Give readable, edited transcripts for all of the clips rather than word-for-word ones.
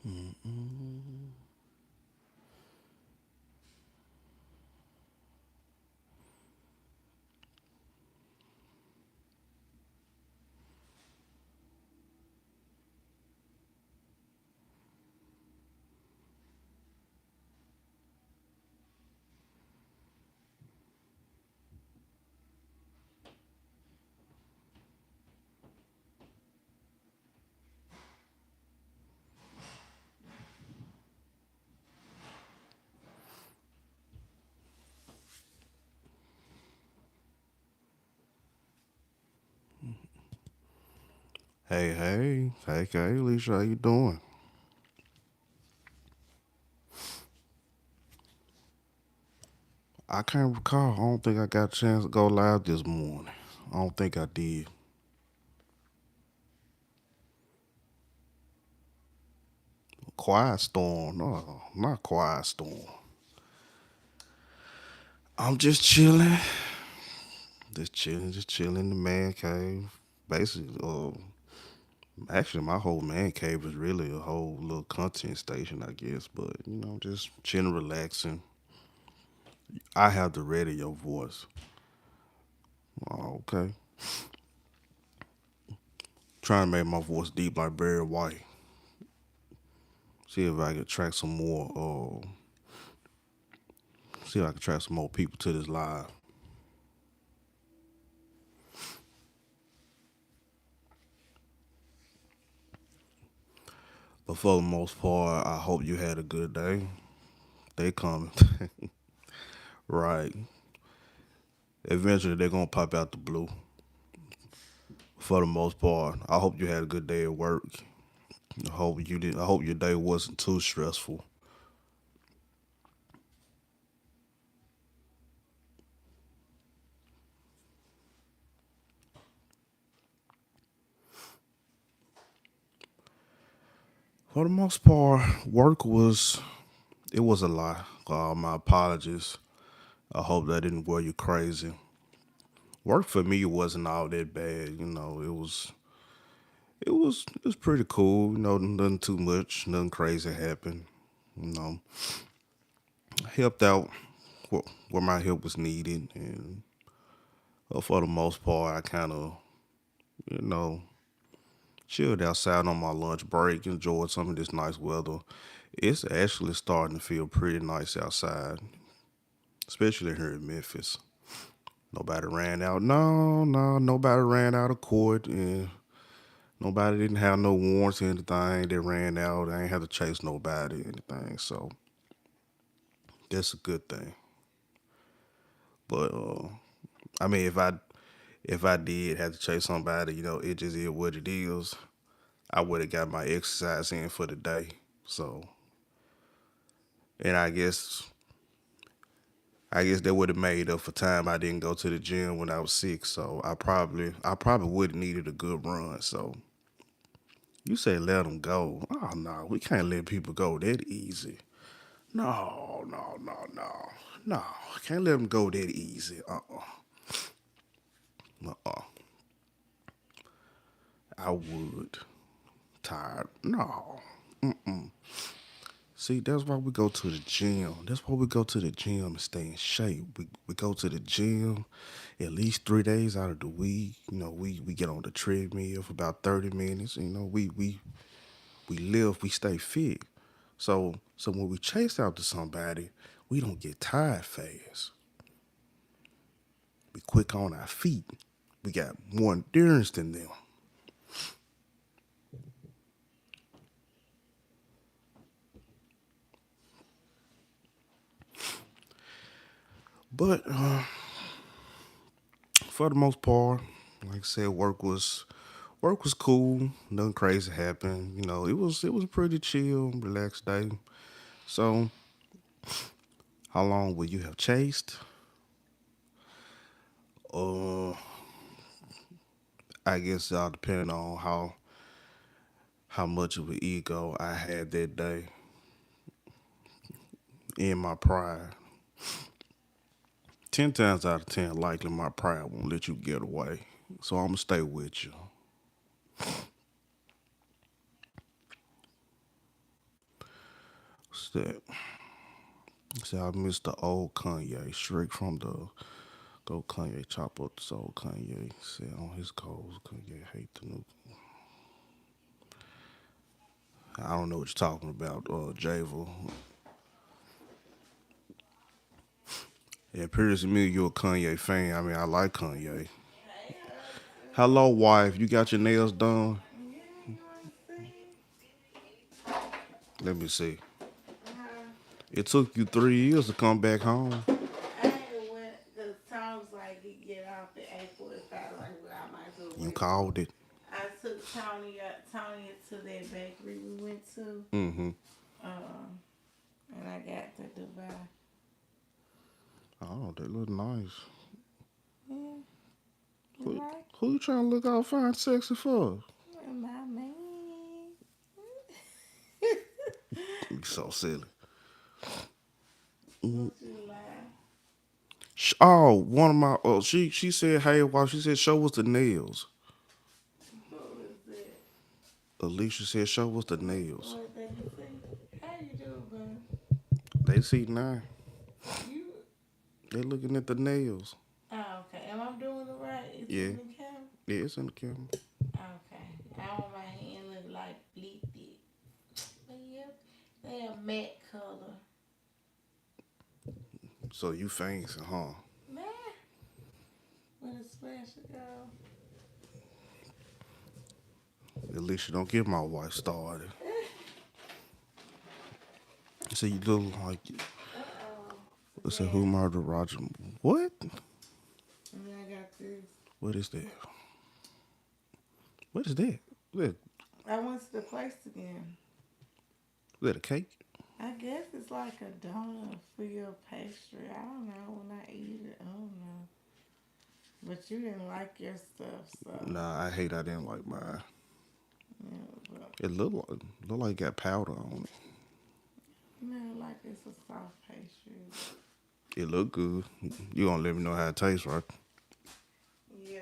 Mm-mm. Hey, Alicia, how you doing? I can't recall. I don't think I got a chance to go live this morning. I don't think I did. Quiet Storm. No, not Quiet Storm. I'm just chilling. Just chilling in the man cave. Basically, actually, my whole man cave is really a whole little content station, I guess. But, just chilling, relaxing. I have the radio voice. Oh, okay. Trying to make my voice deep like Barry White. See if I can attract some more. See if I can attract some more people to this live. But for the most part, I hope you had a good day. They coming, right? Eventually, they're gonna pop out the blue. For the most part, I hope you had a good day at work. I hope you did. I hope your day wasn't too stressful. For the most part, work was it was a lie. My apologies. I hope that didn't wear you crazy. Work for me wasn't all that bad. It was pretty cool. Nothing too much. Nothing crazy happened. You know, helped out where my help was needed, and for the most part, I kind of you know chilled outside on my lunch break, enjoyed some of this nice weather. It's actually starting to feel pretty nice outside, especially here in Memphis. Nobody ran out. No, no, nobody ran out of court, and nobody didn't have no warrants or anything. They ran out. I ain't had to chase nobody or anything. So that's a good thing. But I mean, if I did have to chase somebody, it just is what it is. I would have got my exercise in for the day. So, and I guess that would have made up for time I didn't go to the gym when I was sick. So I probably would have needed a good run. So you say let them go. Oh no, we can't let people go that easy. No, no, no, no, no. Can't let them go that easy. Uh. I would. Tired. No. See, that's why we go to the gym. That's why we go to the gym and stay in shape. We go to the gym at least 3 days out of the week. We get on the treadmill for about 30 minutes. We live, we stay fit. So when we chase after somebody, we don't get tired fast. We quick on our feet. We got more endurance than them. But for the most part, like I said, work was cool. Nothing crazy happened. It was a pretty chill, relaxed day. So, how long will you have chased? Uh, I guess it all depending on how much of an ego I had that day in my pride. 10 times out of 10, likely my pride won't let you get away. So I'm gonna stay with you. that? See, I miss the old Kanye, straight from the go Kanye, chop up this old Kanye. Say on his goals, Kanye hate the new. I don't know what you're talking about, Javel. Yeah, appears to me you're a Kanye fan. I mean, I like Kanye. Hey, husband. Hello, wife. You got your nails done? Yeah, you want to see? Let me see. Uh-huh. It took you 3 years to come back home. I had went, because Tom's like, he get off at 8:45. Like, well, I might as well You wait a little. called it. I took Tony to that bakery we went to, Mm-hmm. um, and I got to Dubai. Oh, they look nice. Yeah, you Who, like who you trying to look all fine, sexy for? it? My man. You so silly. What you like? Oh, one of my she said, hey, while she said, show us the nails. What was that? Alicia said, show us the nails. What they say? How you do, bro? They see now. You. They looking at the nails. Oh, okay. Am I doing it right? It's Yeah, in the camera. yeah, it's in the camera. Okay. I want my hand look like bleak thick. But yep, they a matte color. So you fancy, huh? Man, with a splash of gold. Alicia, don't get my wife started. So you look like, Uh-oh. I said, Yeah. who murdered Roger? What? And then I got this. What is that? What is that? Is I went to the place again. that a cake? I guess it's like a donut for your pastry. I don't know when I eat it. I don't know. But you didn't like your stuff, so Nah, I hate I didn't like mine. yeah. But It look like it got powder on you know, like it's a soft pastry. it. It look good. You gonna let me know how it tastes, right? Yeah.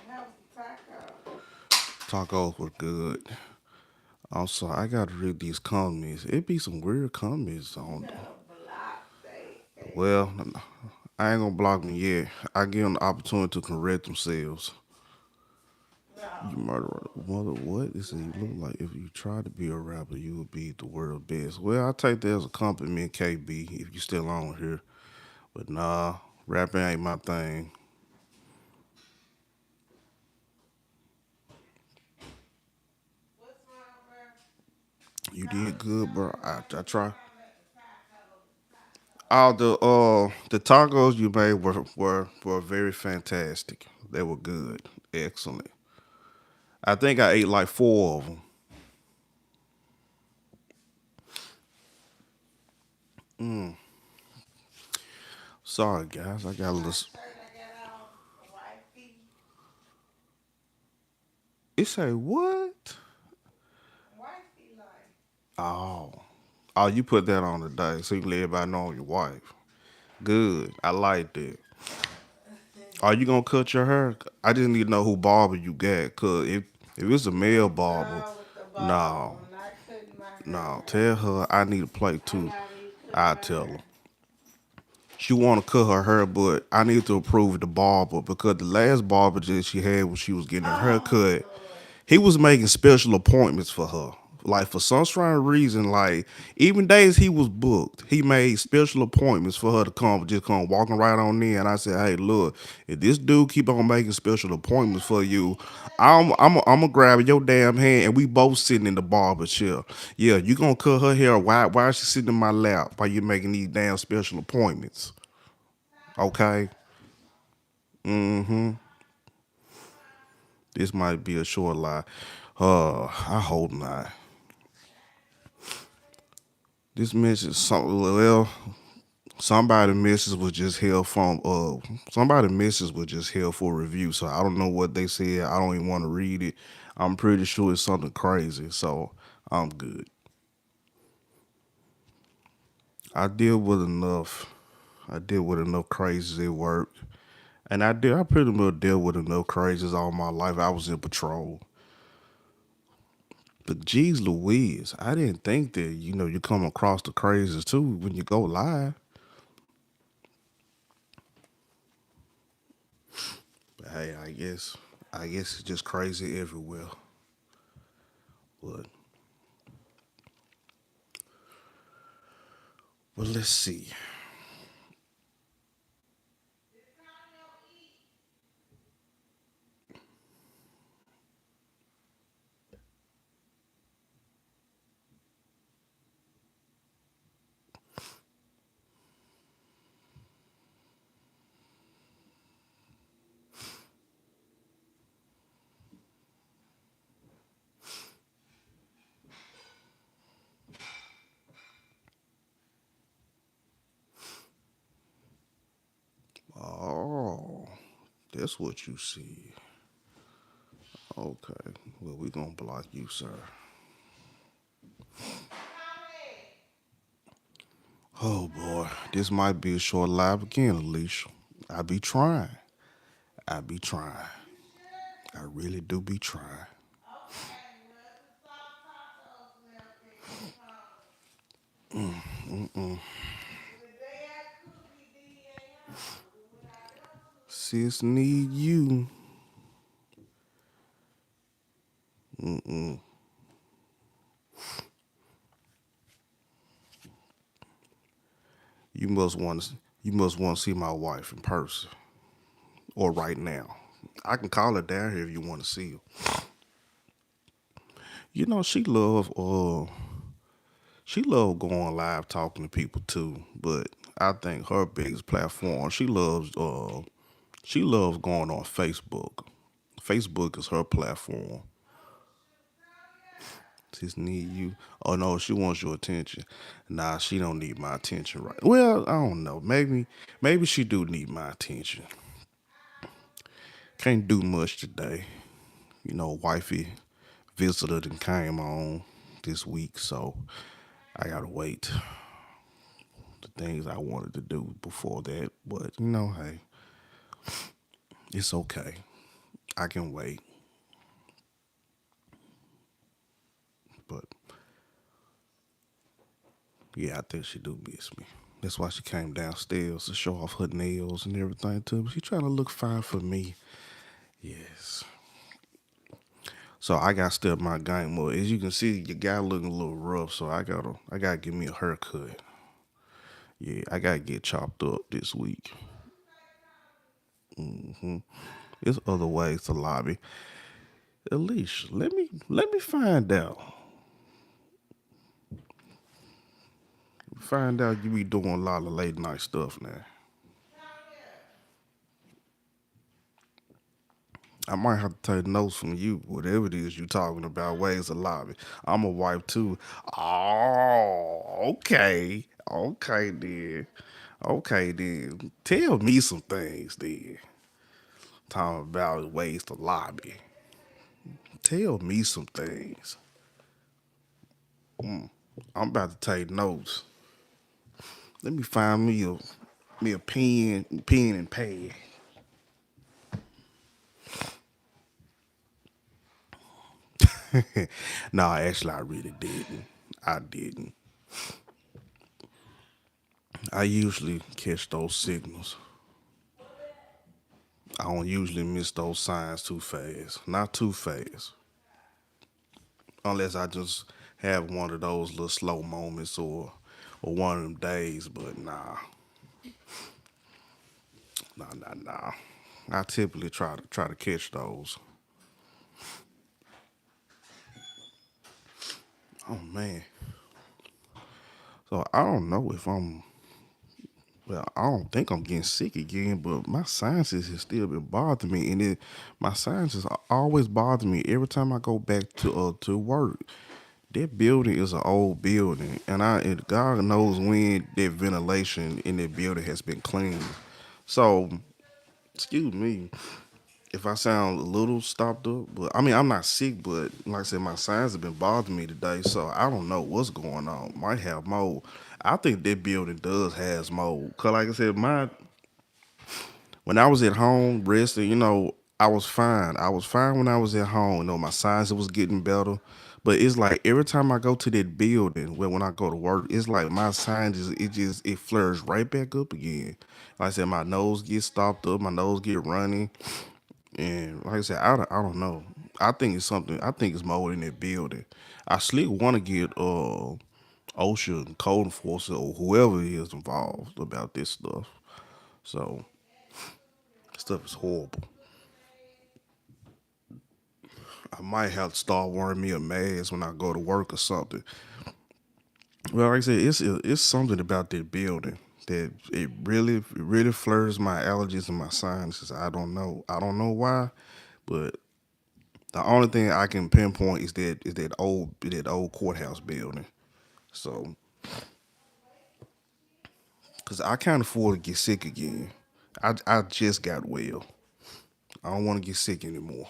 How was the taco? Tacos were good. Also, I gotta read these comments. It be some weird comments You on. gotta block they ass. Well, I ain't gonna block them yet. I give them the opportunity to correct themselves. You No. murderer, mother, what is it? You look like if you try to be a rapper, you would be the world best. Well, I take that as a compliment, KB, if you still on here. But nah, rapping ain't my thing. What's wrong, bro? You did Don't good, bro. don't I like me try. talking about the tacos. All the tacos you made were very fantastic. They were good, excellent. I think I ate like four of them. Sorry guys, I got a See my little. shirt I got on? Wifey. It say what? Wifey like. Oh, oh, you put that on today, so you can let everybody know your wife. Good, I like that. Are you gonna cut your hair? I just need to know who barber you got, cause if it's a male I'm barber, done with the barber. no, I'm not cutting my hair no, now. tell her I need a plate I'm too. not even cutting I my tell her. hair. She want to cut her hair, but I need to approve the barber because the last barber that she had when she was getting her hair Oh cut, Lord. he was making special appointments for her. Like for some strange reason, like even days he was booked, he made special appointments for her to come, just come walking right on in. And I said, "Hey, look, if this dude keep on making special appointments for you, I'm gonna grab your damn hand and we both sitting in the barber chair. Yeah, you gonna cut her hair? Why is she sitting in my lap while you making these damn special appointments? Okay, this might be a short lie. I hope not. This message, well, somebody misses was just held from somebody misses was just held for review. So I don't know what they said. I don't even want to read it. I'm pretty sure it's something crazy. So I'm good. I deal with enough. I deal with enough crazies at work. And I pretty much dealt with enough crazies all my life. I was in patrol. The G's Louise. I didn't think that, you come across the crazies too when you go live. But hey, I guess it's just crazy everywhere. But let's see. Oh, that's what you see. Okay. Well, we gonna block you, sir. Oh boy, this might be a short live again, Alicia. I be trying. I be trying. I really do be trying. Sis need you. You must want to. You must want to see my wife in person or right now. I can call her down here if you want to see her. She love going live talking to people too. But I think her biggest platform, she loves going on Facebook. Facebook is her platform. Just need you. Oh no, she wants your attention. Nah, she don't need my attention right. Well, I don't know. Maybe she do need my attention. Can't do much today. Wifey visitor that came on this week, so I gotta wait the things I wanted to do before that. But hey, it's okay. I can wait. But yeah, I think she do miss me. That's why she came downstairs to show off her nails and everything too. She trying to look fine for me. Yes. So I got to step my game more. As you can see, your guy looking a little rough. So I gotta give me a haircut. Yeah, I gotta get chopped up this week. There's other ways to lobby. Alicia, let me find out. Find out you be doing a lot of late night stuff now. I might have to take notes from you, whatever it is you talking about, ways to lobby. I'm a wife too. Oh, okay. Okay then. Okay then. Tell me some things then. Talking about ways to lobby. Tell me some things. I'm about to take notes. Let me find me a pen and pad. No, actually, I really didn't. I didn't. I usually catch those signals. I don't usually miss those signs too fast. Not too fast. Unless I just have one of those little slow moments or one of them days, but nah. Nah, nah, nah. I typically try to catch those. Oh man. So I don't know if I'm well, I don't think I'm getting sick again, but my sinuses has still been bothering me, and my sinuses always bother me every time I go back to work. That building is an old building, and God knows when that ventilation in that building has been cleaned. So, excuse me if I sound a little stopped up, but I mean I'm not sick, but like I said, my signs have been bothering me today, so I don't know what's going on. Might have mold. I think that building does has mold. Cause like I said, my when I was at home resting, I was fine. I was fine when I was at home. My signs was getting better, But it's like every time I go to that building, when I go to work, it's like my sign it flares right back up again. Like I said, my nose gets stopped up, my nose get running, and like I said, I don't know. I think it's something. I think it's more in that building. I still want to get OSHA, code enforcer, or whoever is involved about this stuff. So stuff is horrible. I might have to start wearing me a mask when I go to work or something. Well, like I said, it's something about that building that it really flirts my allergies and my sinuses. I don't know why, but the only thing I can pinpoint is that old courthouse building. So, cause I can't afford to get sick again. I just got well. I don't want to get sick anymore.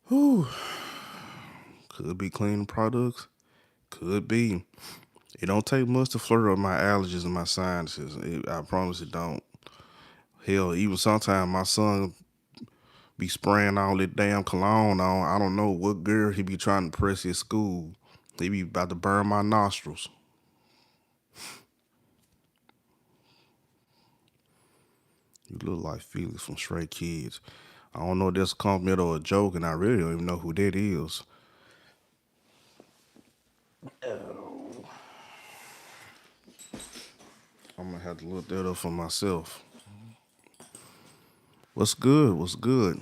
Whew. Could be cleaning products. Could be. It don't take much to flirt up my allergies and my sinuses. I promise it don't. Hell, even sometimes my son be spraying all that damn cologne on. I don't know what girl he be trying to press his school. He be about to burn my nostrils. You look like Felix from Stray Kids. I don't know if that's a compliment or a joke, and I really don't even know who that is. I'm gonna have to look that up for myself. What's good? What's good?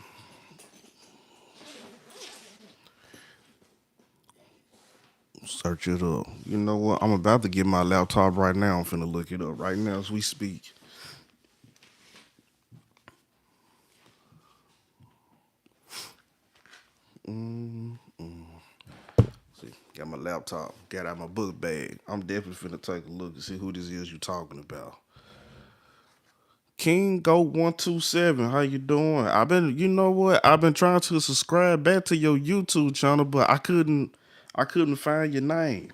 Search it up. You know what? I'm about to get my laptop right now. I'm finna look it up right now as we speak. See, got my laptop. Got out my book bag. I'm definitely finna take a look and see who this is you talking about. King Go 127, how you doing? You know what? I've been trying to subscribe back to your YouTube channel, but I couldn't find your name.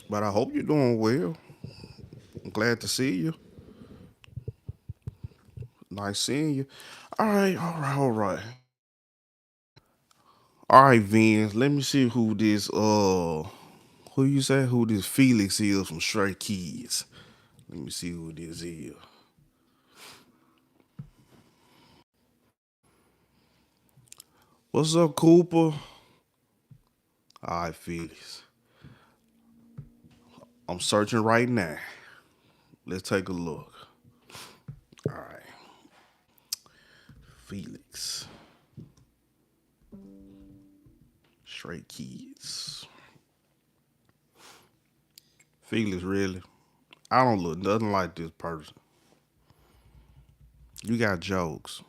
But I hope you're doing well. I'm glad to see you. Nice seeing you. All right, all right, all right. All right, Vince. Let me see who you say who this Felix is from Stray Kids. Let me see who this is. What's up, Cooper? All right, Felix. I'm searching right now. Let's take a look. All right, Felix. Stray Kids. Felix, really? I don't look nothing like this person. You got jokes.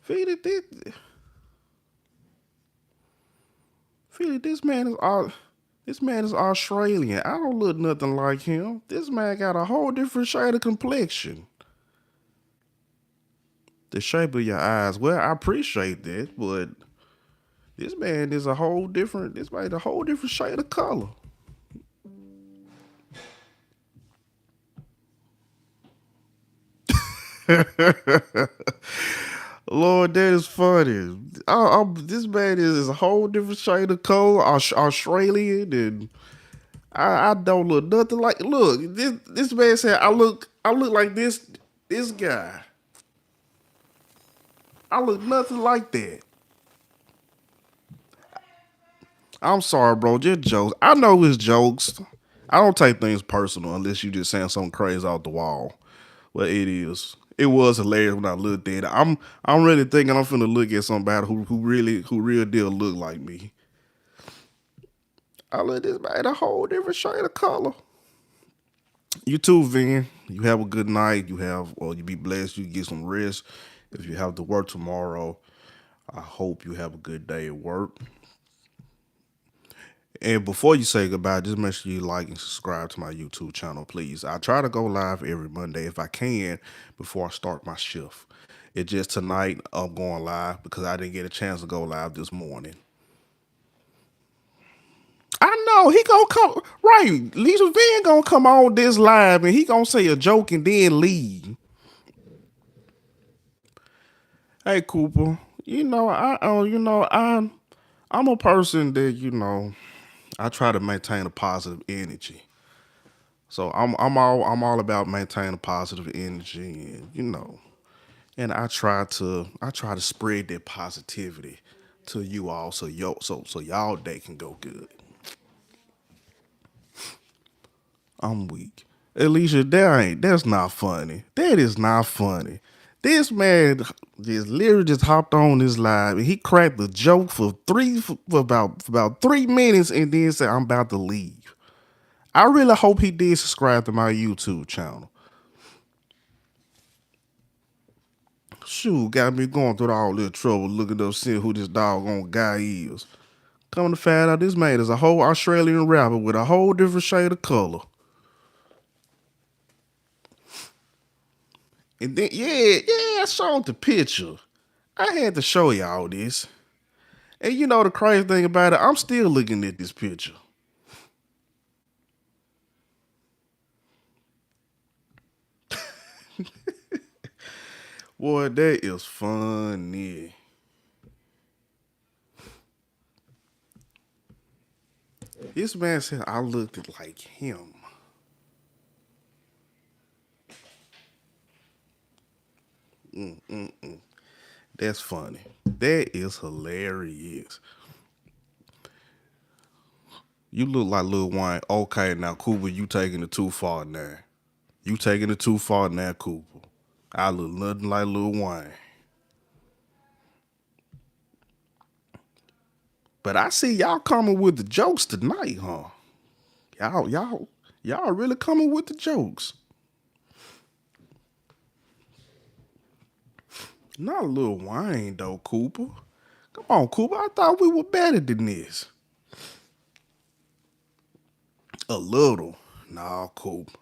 Felix, Felix, this man is Australian. I don't look nothing like him. This man got a whole different shade of complexion. The shape of your eyes. Well, I appreciate that, but this man is a whole different. This man a whole different shade of color. Lord, that is funny. This man is a whole different shade of color, Australian, and I don't look nothing like. Look, this man said I look like this guy. I look nothing like that. I'm sorry, bro. Just jokes. I know it's jokes. I don't take things personal unless you just saying something crazy off the wall. Well, it is. It was hilarious when I looked at it. I'm really thinking I'm finna look at somebody who real deal look like me. I look at this man a whole different shade of color. You too, Vin. You have a good night. You be blessed. You get some rest. If you have to work tomorrow, I hope you have a good day at work. And before you say goodbye, just make sure you like and subscribe to my YouTube channel, please. I try to go live every Monday if I can before I start my shift. It just tonight I'm going live because I didn't get a chance to go live this morning. I know he gonna come right. Lisa Van gonna come on this live and he gonna say a joke and then leave. Hey Cooper, I'm a person that I try to maintain a positive energy. So I'm all about maintaining positive energy, and and I try to spread that positivity to you all, so y'all day can go good. I'm weak. Alicia, that's not funny. That is not funny. This man just literally just hopped on this live and he cracked the joke for about 3 minutes and then said I'm about to leave. I really hope he did subscribe to my YouTube channel. Shoot, got me going through all this trouble looking up seeing who this doggone guy is. Coming to find out this man is a whole Australian rapper with a whole different shade of color. And then I showed the picture. I had to show y'all this. And you know the crazy thing about it, I'm still looking at this picture. Boy, that is funny. This man said I looked like him. That's funny. That is hilarious. You look like Lil Wayne. Okay, now Cooper, you taking it too far now. You taking it too far now, Cooper. I look nothing like Lil Wayne. But I see y'all coming with the jokes tonight, huh? Y'all really coming with the jokes. Not Lil Wayne though, Cooper. Come on, Cooper. I thought we were better than this. A little. Nah, Cooper.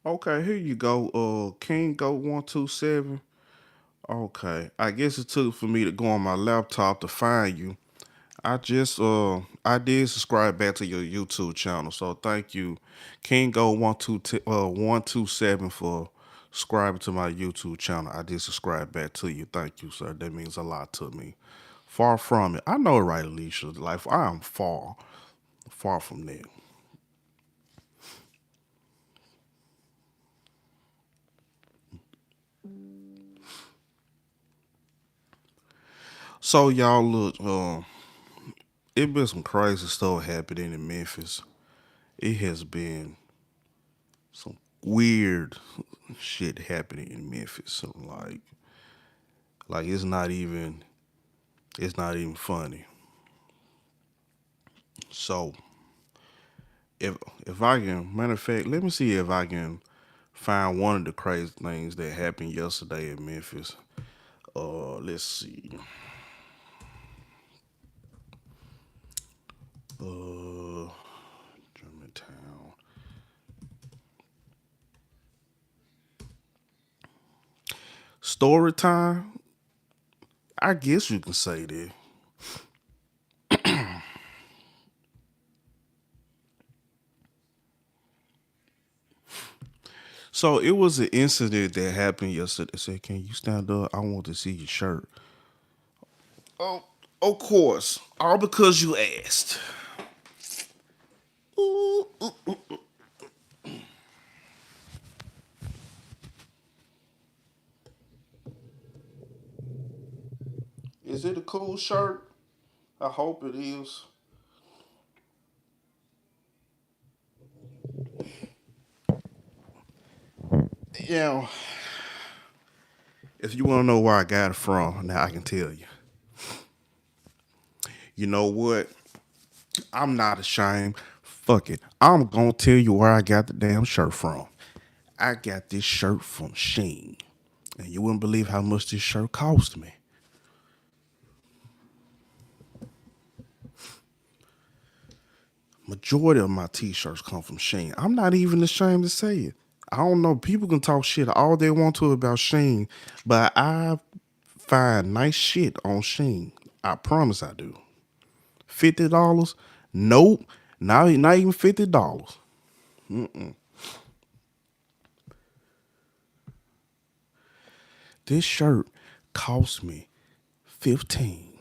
Okay, here you go. King Go 127. Okay. I guess it took for me to go on my laptop to find you. I did subscribe back to your YouTube channel, so thank you, King Go 127 for subscribing to my YouTube channel. I did subscribe back to you. Thank you, sir. That means a lot to me. Far from it. I know it right, Alicia. Like I am far from that. So y'all look, it been some crazy stuff happening in Memphis. It has been some weird shit happening in Memphis. So like it's not even funny. So if if I can, matter of fact, let me see if I can find one of the crazy things that happened yesterday in Memphis. Let's see. Uh, Germantown. Story time. I guess you can say that. So it was an incident that happened yesterday. Say, can you stand up? I want to see your shirt. Oh, of course. All because you asked. Ooh, ooh. Is it a cool shirt? I hope it is. Yeah, If you want to know where I got it from, now I can tell you. You know what? I'm not ashamed. Fuck it. I'm gonna tell you where I got the damn shirt from. I got this shirt from Sheen. And you wouldn't believe how much this shirt cost me. Majority of my t-shirts come from Sheen. I'm not even ashamed to say it. I don't know. People can talk shit all they want to about Sheen, but I find nice shit on Sheen. I promise I do. $50? Nope. Not even $50. This shirt cost me 15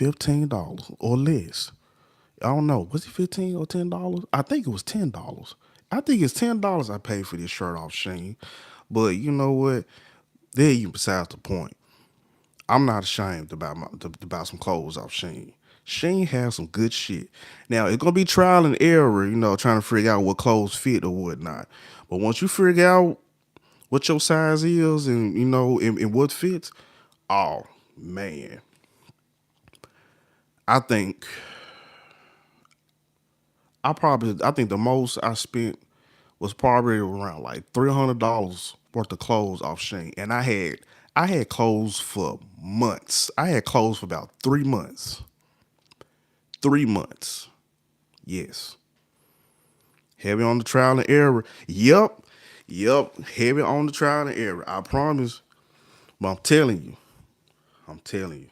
$15 or less. I don't know. Was it 15 or $10? I think it was $10. I think it's $10 I paid for this shirt off Sheen. But you know what? They're even besides the point. I'm not ashamed about some clothes off Sheen. Sheen has some good shit. Now it's gonna be trial and error, trying to figure out what clothes fit or whatnot. But once you figure out what your size is and and what fits, oh man, I think I think the most I spent was probably around like $300 worth of clothes off Sheen, and I had clothes for months. I had clothes for about 3 months. 3 months. Yes. Heavy on the trial and error. Yep. Yep. Heavy on the trial and error. I promise. But I'm telling you,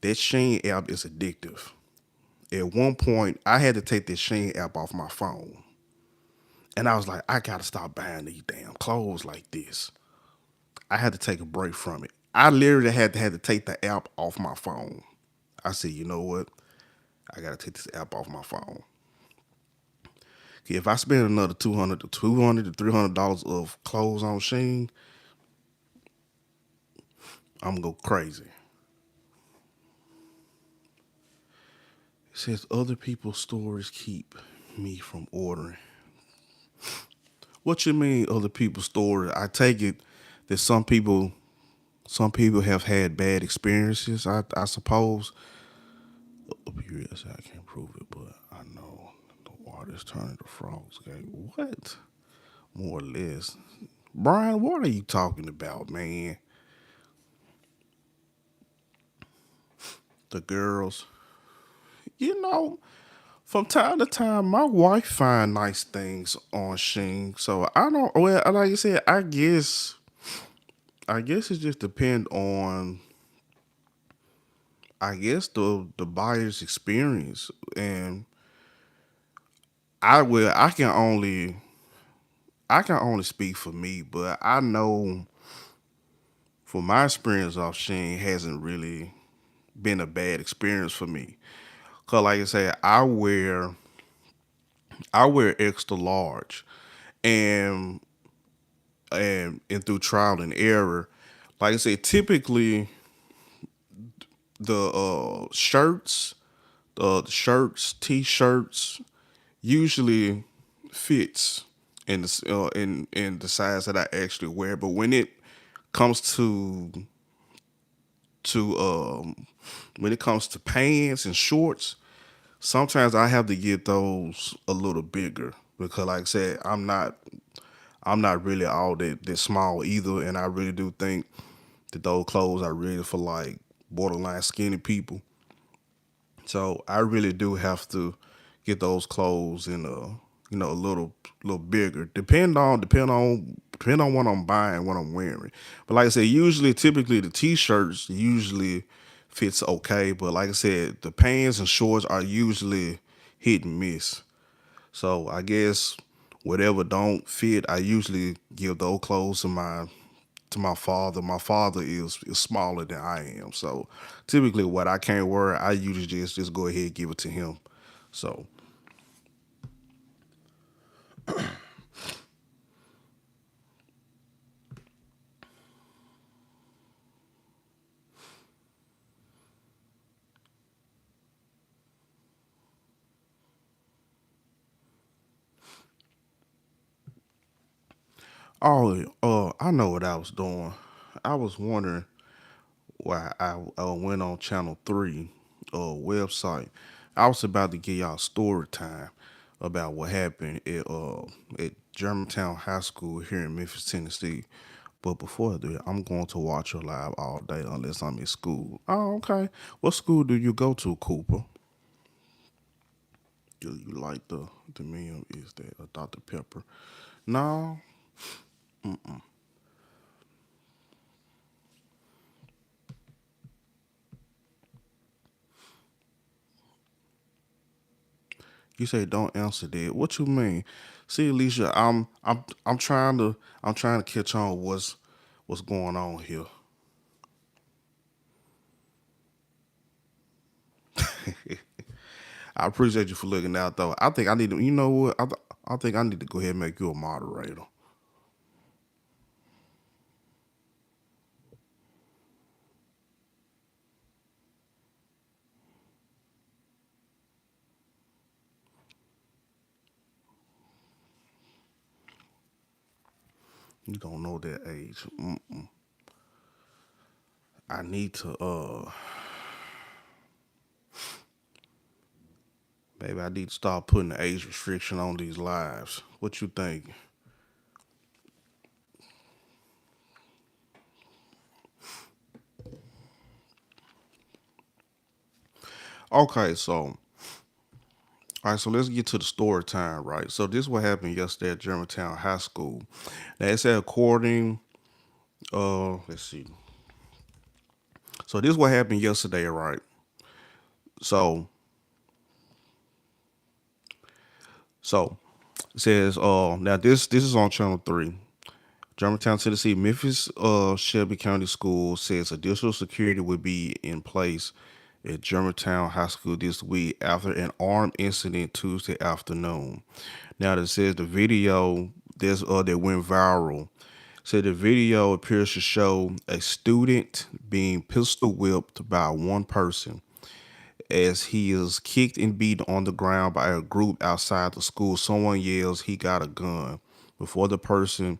that Sheen app is addictive. At one point, I had to take this Sheen app off my phone. And I was like, I gotta stop buying these damn clothes like this. I had to take a break from it. I literally had to take the app off my phone. I said, you know what? I gotta take this app off my phone. If I spend another $200 to $300 of clothes on Sheen, I'm gonna go crazy. It says other people's stories keep me from ordering. What you mean other people's stories? I take it that some people have had bad experiences. I suppose. Yes, I can't prove it, but I know the water's turning to frogs. Okay, what? More or less. Brian, what are you talking about, man? The girls. You know, from time to time, my wife find nice things on Sheen. So I don't. Well, like I said, I guess it just depend on. I guess the buyer's experience, and I can only speak for me, but I know for my experience off Sheen hasn't really been a bad experience for me. Cause like I said, I wear extra large, and and through trial and error, like I said, typically the shirts, t-shirts usually fits in the size that I actually wear. But when it comes to when it comes to pants and shorts, sometimes I have to get those a little bigger because, like I said, I'm not really all that small either, and I really do think that those clothes are really for like borderline skinny people. So I really do have to get those clothes in a little bigger. Depend on what I'm buying, what I'm wearing. But like I said, typically the t-shirts usually fits okay. But like I said, the pants and shorts are usually hit and miss. So I guess whatever don't fit, I usually give those clothes to my father. My father is smaller than I am, so typically what I can't wear, I usually just go ahead and give it to him. So Oh, I know what I was doing. I was wondering why I went on Channel 3 website. I was about to give y'all story time about what happened at Germantown High School here in Memphis, Tennessee. But before I do that, I'm going to watch her live all day unless I'm in school. Oh, okay. What school do you go to, Cooper? Do you like the meal? Is that a Dr. Pepper? No. You say don't answer that. What you mean? See, Alicia, I'm trying to catch on what's going on here. I appreciate you for looking out though. I think I need to. You know what? I think I need to go ahead and make you a moderator. You don't know that age. I need to. Maybe I need to start putting the age restriction on these lives. What you think? Okay, so all right, so let's get to the story time, right? So this is what happened yesterday at Germantown High School. Now it said according, let's see. So this is what happened yesterday, right? So so it says, now this is on Channel 3. Germantown, Tennessee, Memphis, Shelby County School says additional security will be in place at Germantown High School this week after an armed incident Tuesday afternoon. Now that says the video that went viral said the video appears to show a student being pistol whipped by one person as he is kicked and beaten on the ground by a group outside the school. Someone yells he got a gun before the person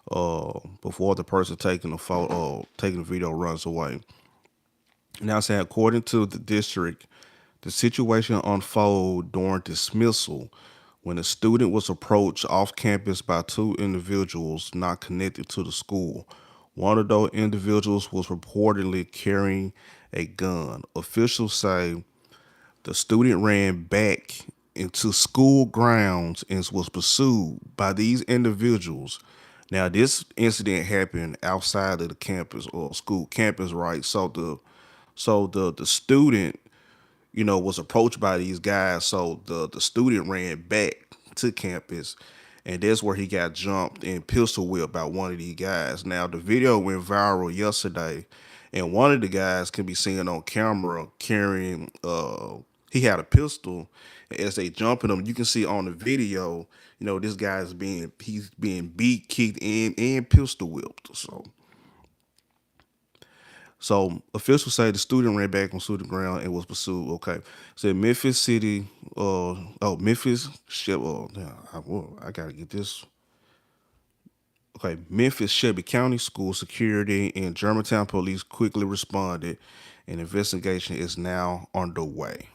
taking the photo taking the video runs away. Now saying according to the district, the situation unfolded during dismissal when a student was approached off campus by two individuals not connected to the school. One of those individuals was reportedly carrying a gun. Officials say the student ran back into school grounds and was pursued by these individuals. Now, this incident happened outside of the campus or school campus, right? So the student, was approached by these guys. So the student ran back to campus, and that's where he got jumped and pistol whipped by one of these guys. Now the video went viral yesterday, and one of the guys can be seen on camera carrying. He had a pistol. As they jumping him, you can see on the video. This guy's he's being beat, kicked, and pistol whipped. So officials say the student ran back onto the ground and was pursued. Okay, said Memphis City. Memphis. Shit. I gotta get this. Okay, Memphis Shelby County School security and Germantown police quickly responded. An investigation is now underway.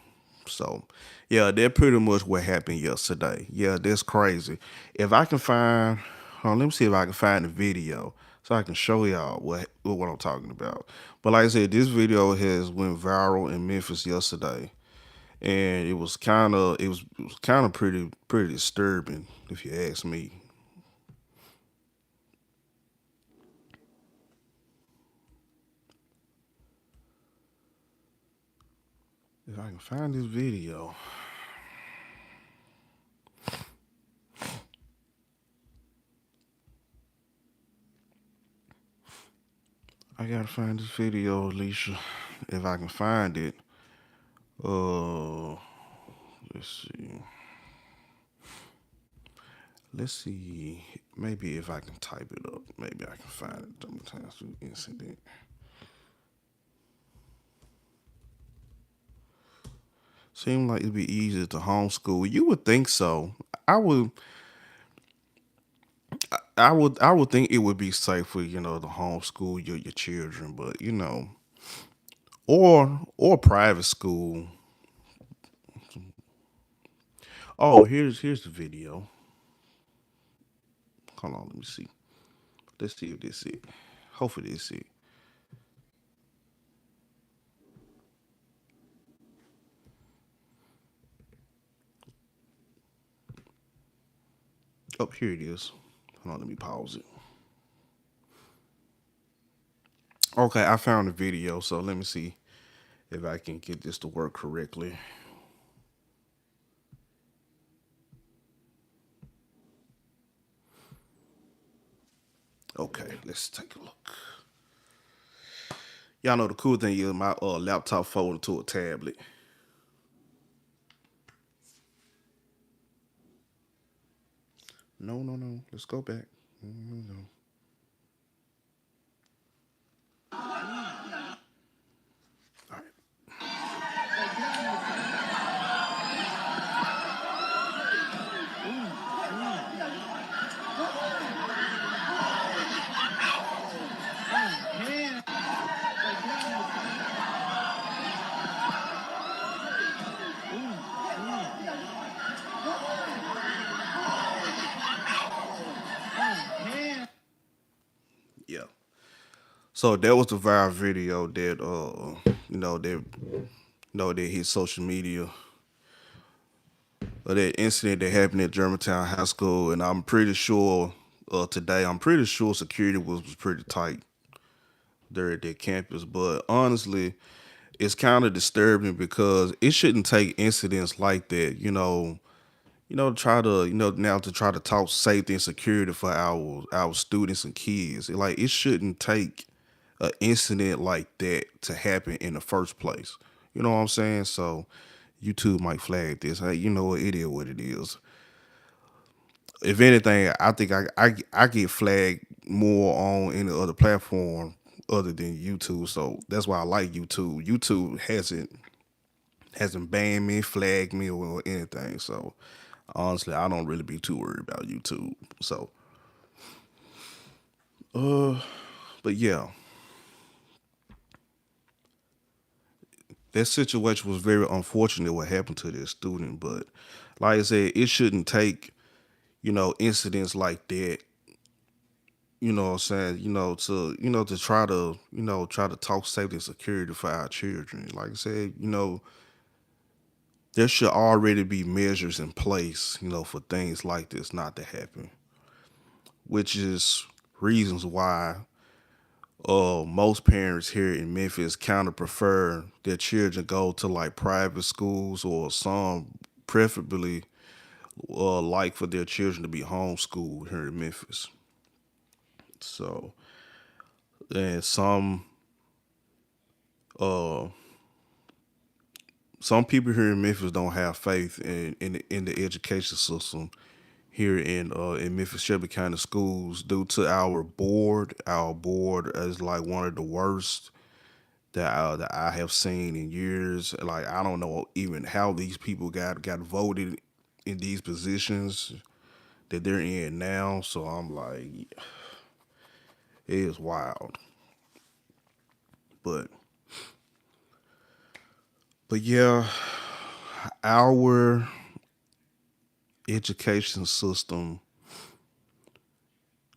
So, yeah, that pretty much what happened yesterday. Yeah, that's crazy. If I can find, let me see if I can find the video so I can show y'all what I'm talking about. But like I said, this video has went viral in Memphis yesterday, and it was kind of pretty disturbing if you ask me. If I can find this video, I gotta find this video, Alicia. If I can find it, uh, let's see. Let's see. Maybe if I can type it up, maybe I can find it. Sometimes through incident. Seem like it'd be easier to homeschool. You would think so. I would. I would think it would be safer, to homeschool your children, but or private school. Oh, here's the video. Hold on, let me see. Let's see if this it. Hopefully this it. Oh, here it is. Hold on, let me pause it. Okay, I found the video, so let me see if I can get this to work correctly. Okay, let's take a look. Y'all know the cool thing is my laptop folded to a tablet. No, no, no. Let's go back. No, no, no. All right. Yeah. So that was the viral video that that hit social media, of that incident that happened at Germantown High School, and I'm pretty sure today I'm pretty sure security was pretty tight there at that campus. But honestly, it's kind of disturbing because it shouldn't take incidents like that, to try to now to try to talk safety and security for our students and kids. Like it shouldn't take an incident like that to happen in the first place. You know what I'm saying? So YouTube might flag this. Hey, you know what? It is what it is. If anything, I think I get flagged more on any other platform other than YouTube. So that's why I like YouTube. YouTube hasn't banned me, flagged me, or anything. So honestly, I don't really be too worried about YouTube. So, but yeah, that situation was very unfortunate what happened to this student. But like I said, it shouldn't take incidents like that. You know what I'm saying? To try to try to talk safety and security for our children. Like I said, there should already be measures in place, for things like this not to happen. Which is reasons why most parents here in Memphis kind of prefer their children go to like private schools, or some preferably like for their children to be homeschooled here in Memphis. So, and uh some people here in Memphis don't have faith in the education system here in Memphis Shelby County schools due to our board. Our board is like one of the worst that I have seen in years. Like I don't know even how these people got voted in these positions that they're in now. So I'm like, it is wild. But yeah, our education system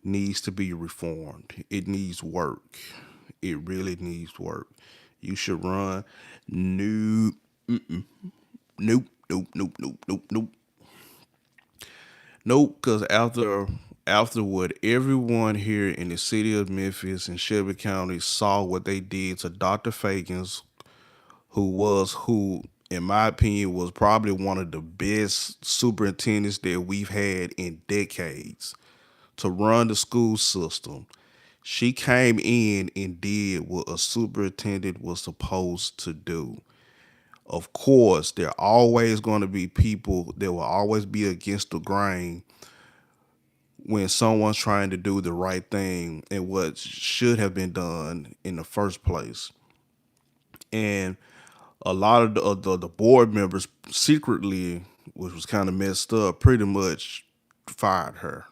needs to be reformed. It needs work. It really needs work. You should run. Nope, nope, nope, nope, nope, nope, nope. Nope, because after what everyone here in the city of Memphis and Shelby County saw what they did to Dr. Fagans, who in my opinion was probably one of the best superintendents that we've had in decades to run the school system. She came in and did what a superintendent was supposed to do. Of course, there are always going to be people that will always be against the grain when someone's trying to do the right thing and what should have been done in the first place. And a lot of the board members secretly, which was kind of messed up, pretty much fired her.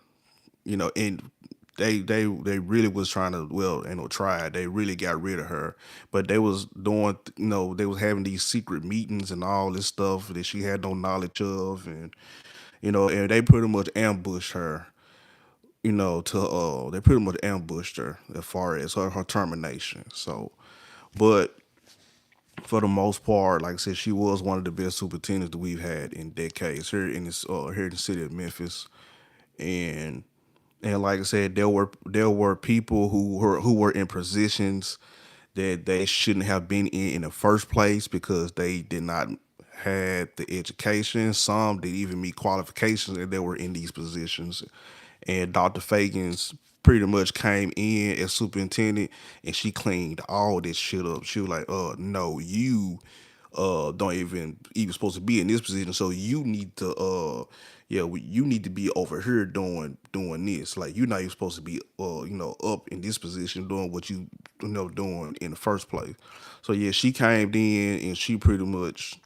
And they really was trying to, well, tried. They really got rid of her, but they was doing, they was having these secret meetings and all this stuff that she had no knowledge of, and they pretty much ambushed her. To they pretty much ambushed her as far as her termination. So, but for the most part, like I said, she was one of the best superintendents that we've had in decades here in the city of Memphis, and like I said, there were people who were in positions that they shouldn't have been in the first place because they did not had the education. Some didn't even meet qualifications, and they were in these positions. And Dr. Fagans pretty much came in as superintendent, and she cleaned all this shit up. She was like, no, you don't even supposed to be in this position, so you need to yeah, you need to be over here doing this. Like, you're not even supposed to be up in this position doing what doing in the first place. So yeah, she came in and she pretty much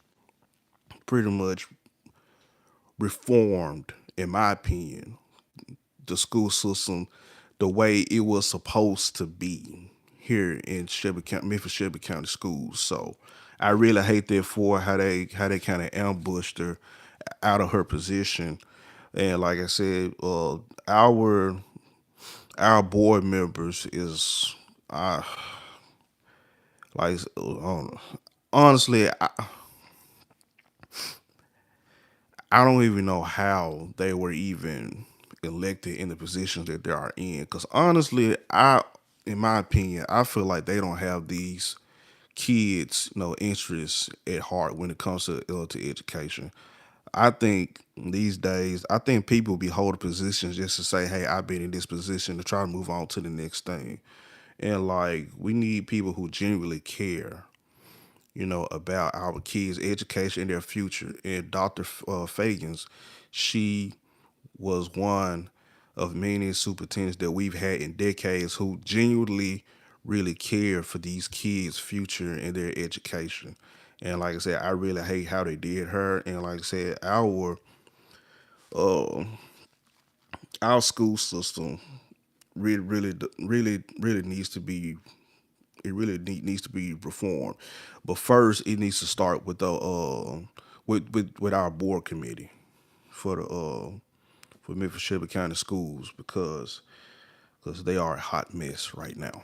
reformed, in my opinion, the school system the way it was supposed to be here in Shelby County, Memphis Shelby County schools. So I really hate that for how they kind of ambushed her out of her position. And like I said, our board members is like honestly, I don't even know how they were even elected in the positions that they are in. Because honestly, in my opinion, I feel like they don't have these kids, interests at heart when it comes to education. I think these days, I think people be holding positions just to say, "Hey, I've been in this position," to try to move on to the next thing. And like, we need people who genuinely care, about our kids' education and their future. And Dr. Fagans, she was one of many superintendents that we've had in decades who genuinely really care for these kids' future and their education. And like I said, I really hate how they did her. And like I said, our school system really needs to be needs to be reformed. But first, it needs to start with the with our board committee for the for Memphis Shelby County schools, because they are a hot mess right now.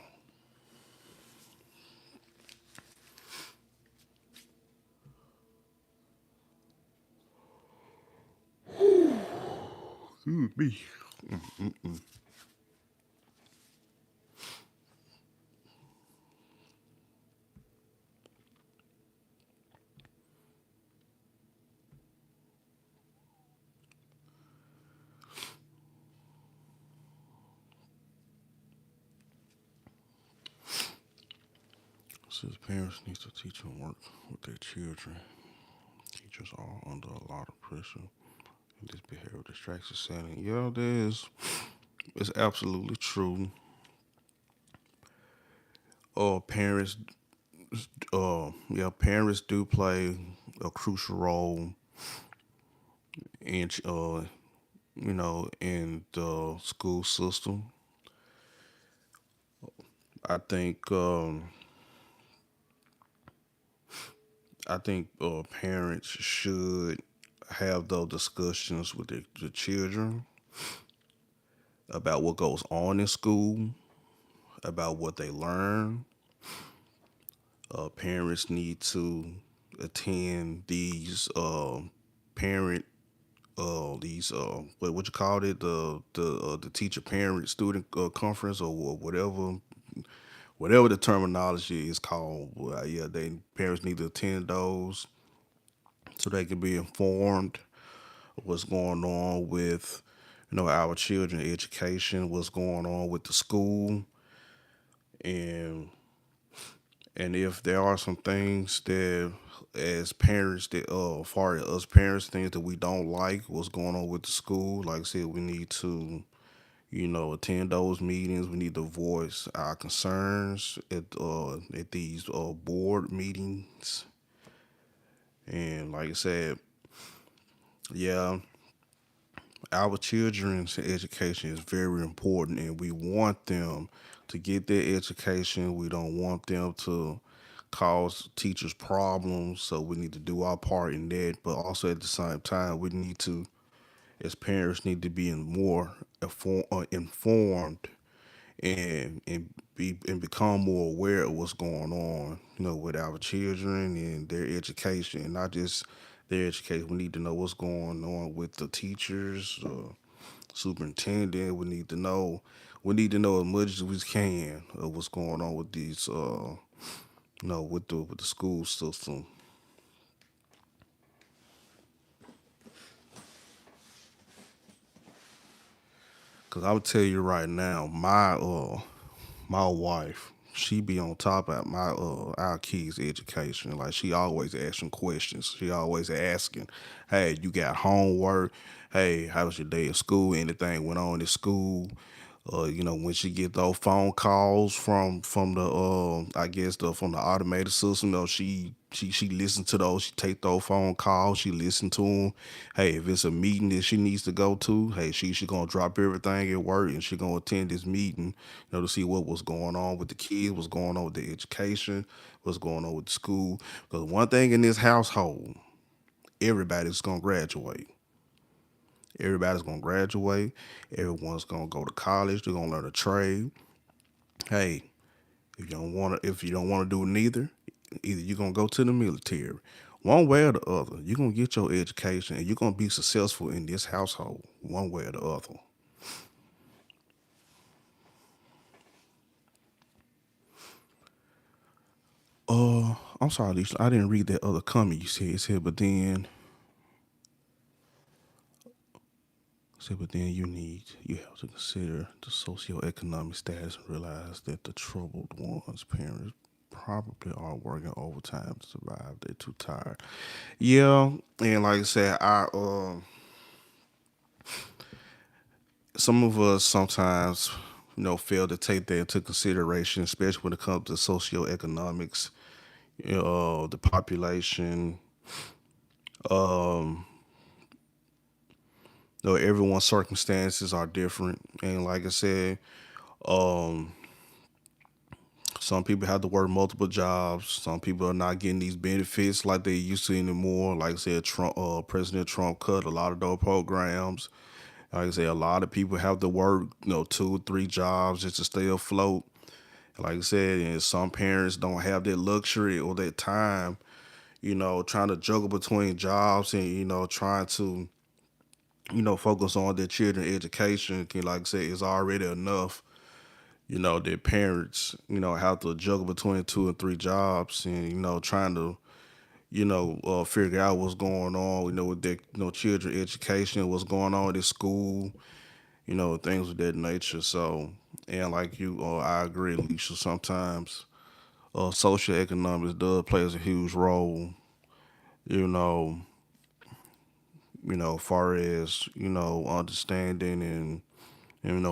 Excuse me. Says parents need to teach and work with their children. Teachers are under a lot of pressure. And this behavior distracts the setting. Yeah, there's it's absolutely true. Parents yeah, parents do play a crucial role in in the school system. I think parents should have those discussions with the children about what goes on in school, about what they learn. Parents need to attend these parent these what you call it, the teacher parent student conference, or whatever the terminology is called. Well, yeah, they parents need to attend those so they can be informed of what's going on with our children education, what's going on with the school, and if there are some things that, as parents, that far as us parents, things that we don't like what's going on with the school, like I said, we need to attend those meetings. We need to voice our concerns at these board meetings. And like I said, yeah, our children's education is very important, and we want them to get their education. We don't want them to cause teachers problems, so we need to do our part in that. But also at the same time, we need to, as parents, need to be more informed and become more aware of what's going on, with our children and their education, not just their education. We need to know what's going on with the teachers, superintendent. We need to know as much as we can of what's going on with these, with the school system. Cause I would tell you right now, my wife, she be on top of our kids' education. Like she always asking questions. She always asking, "Hey, you got homework? Hey, how was your day at school? Anything went on at school?" When she get those phone calls from the I guess the from the automated system, she listen to those. She take those phone calls. She listen to them. Hey, if it's a meeting that she needs to go to, hey, she gonna drop everything at work and she gonna attend this meeting, to see what was going on with the kids, what's going on with the education, what's going on with the school. Because one thing in this household, everybody's gonna graduate. Everybody's gonna graduate. Everyone's gonna go to college. They're gonna learn a trade. Hey, if you don't wanna do neither, either you're gonna go to the military. One way or the other, you're gonna get your education and you're gonna be successful in this household, one way or the other. I'm sorry, Lisa, I didn't read that other comment you said. It said, but then you have to consider the socioeconomic status and realize that the troubled ones' parents probably are working overtime to survive. They're too tired. Yeah, and like I said, some of us sometimes, fail to take that into consideration, especially when it comes to socioeconomics, the population. Everyone's circumstances are different, and like I said, some people have to work multiple jobs. Some people are not getting these benefits like they used to anymore. Like I said, President Trump cut a lot of those programs. Like I said, a lot of people have to work, two or three jobs just to stay afloat. Like I said, and some parents don't have that luxury or that time, trying to juggle between jobs and, trying to, focus on their children's education. Like I said, it's already enough, their parents, have to juggle between two and three jobs and, trying to, figure out what's going on, with their, children education, what's going on at school, things of that nature. So, and like you, I agree, Alicia, sometimes social economics does plays a huge role, you know, far as, understanding and,